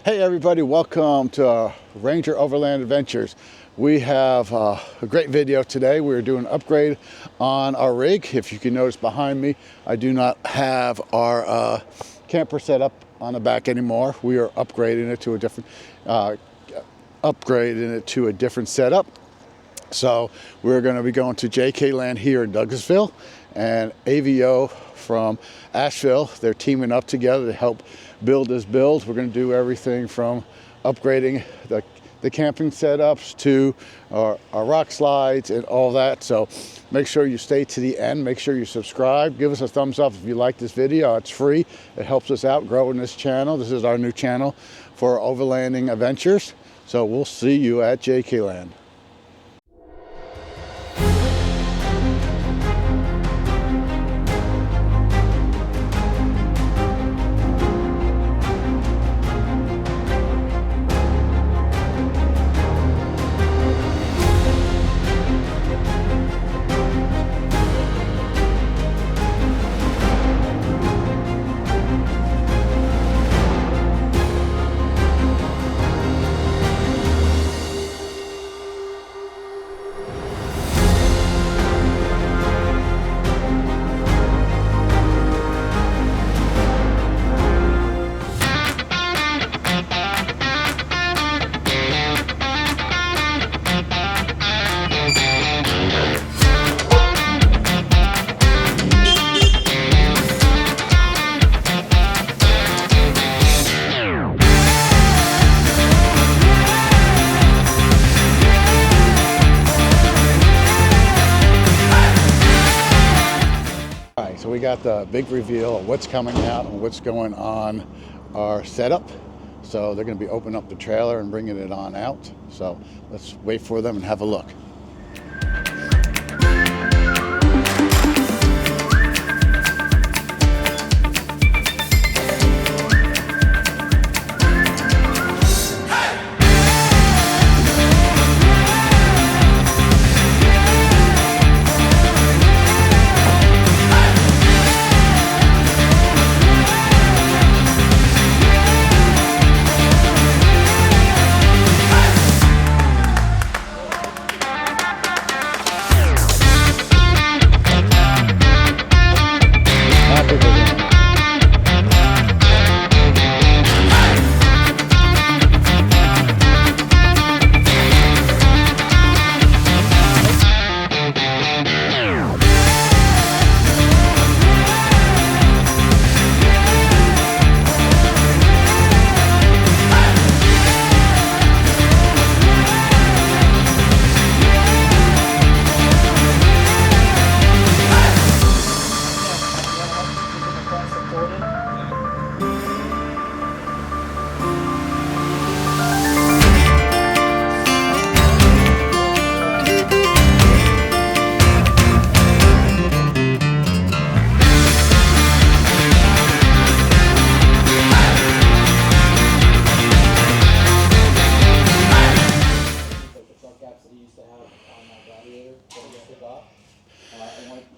Hey everybody, welcome to Ranger Overland Adventures. We have a great video today. We're doing an upgrade on our rig. If you can notice behind me, I do not have our camper set up on the back anymore. We are upgrading it to a different setup. So we're going to be going to JKland here in Douglasville and AVO from Asheville. They're teaming up together to help build this build. We're going to do everything from upgrading the camping setups to our rock slides and all that. So make sure you stay to the end. Make sure you subscribe. Give us a thumbs up if you like this video. It's free. It helps us out growing this channel. This is our new channel for Overlanding Adventures. So we'll see you at JKland. So we got the big reveal of what's coming out and what's going on our setup. So they're going to be opening up the trailer and bringing it on out. So let's wait for them and have a look.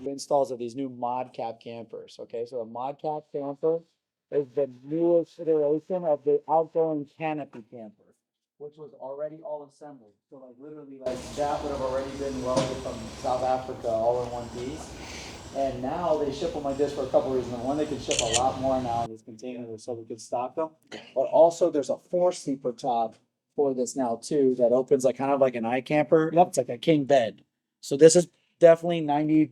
Installs of these new ModCAP campers. Okay, so a ModCAP camper is the newest iteration of the outgoing Canopy Camper, which was already all assembled. So like literally like that would have already been welded from South Africa all in one piece. And now they ship them like this for a couple reasons. One, they can ship a lot more now in these containers so we can stock them. But also there's a 4-sleeper top for this now too that opens like kind of like an iCamper. Yep, it's like a king bed. So this is definitely 95%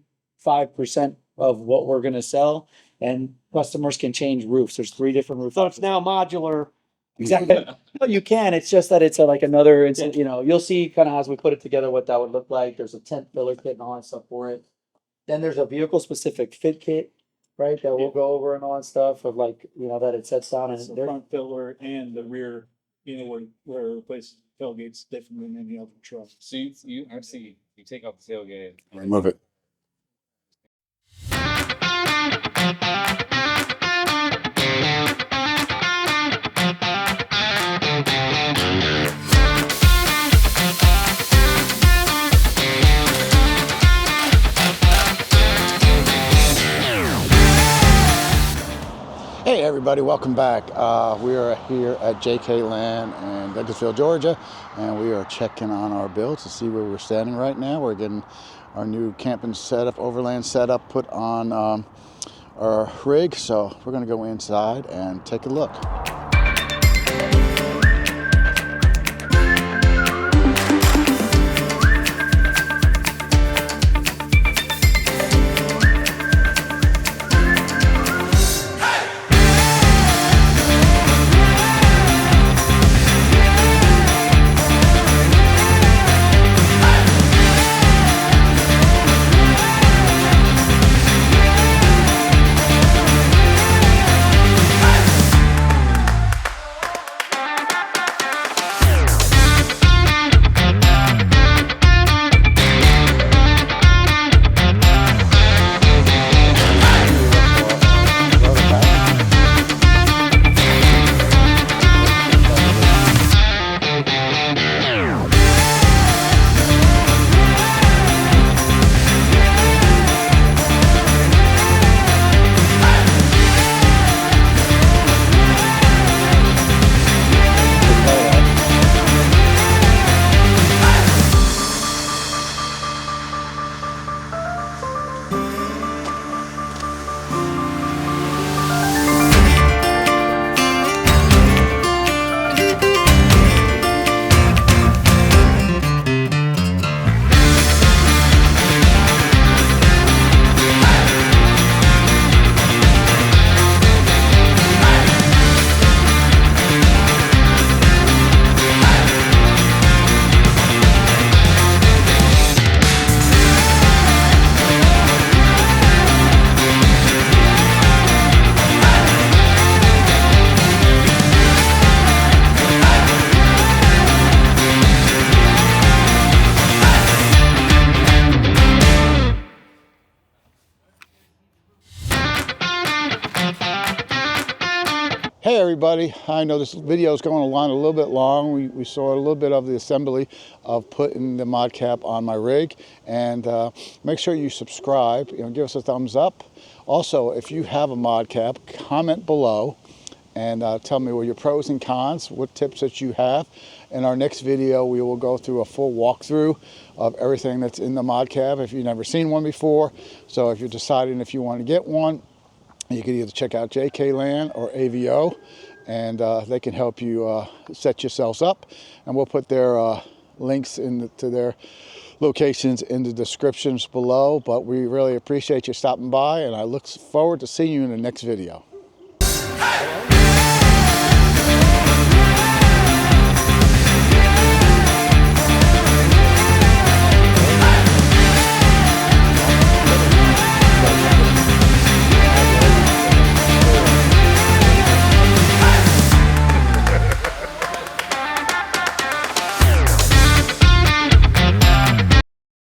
of what we're going to sell, and customers can change roofs. There's 3 different roofs. So it's now modular. Exactly. No, you can. It's just that it's like another, you know, you'll see kind of as we put it together what that would look like. There's a tent filler kit and all that stuff for it. Then there's a vehicle specific fit kit, right? That we'll go over and all that stuff of like, you know, that it sets down It's and the front filler and the rear, you know, where it replaces tailgates different than any other truck. So you take off the tailgate. Remove it. everybody, welcome back. We are here at JKland in Douglasville, Georgia, and we are checking on our builds to see where we're standing right now. We're getting our new camping setup, overland setup put on our rig, so we're going to go inside and take a look. Hey everybody, I know this video is going along a little bit long. We saw a little bit of the assembly of putting the ModCap on my rig, and make sure you subscribe, give us a thumbs up. Also, if you have a ModCap, comment below and tell me what your pros and cons, what tips that you have. In our next video, we will go through a full walkthrough of everything that's in the ModCap if you've never seen one before. So if you're deciding if you want to get one, you can either check out JKland or AVO, and they can help you set yourselves up. And we'll put their links to their locations in the descriptions below. But we really appreciate you stopping by, and I look forward to seeing you in the next video.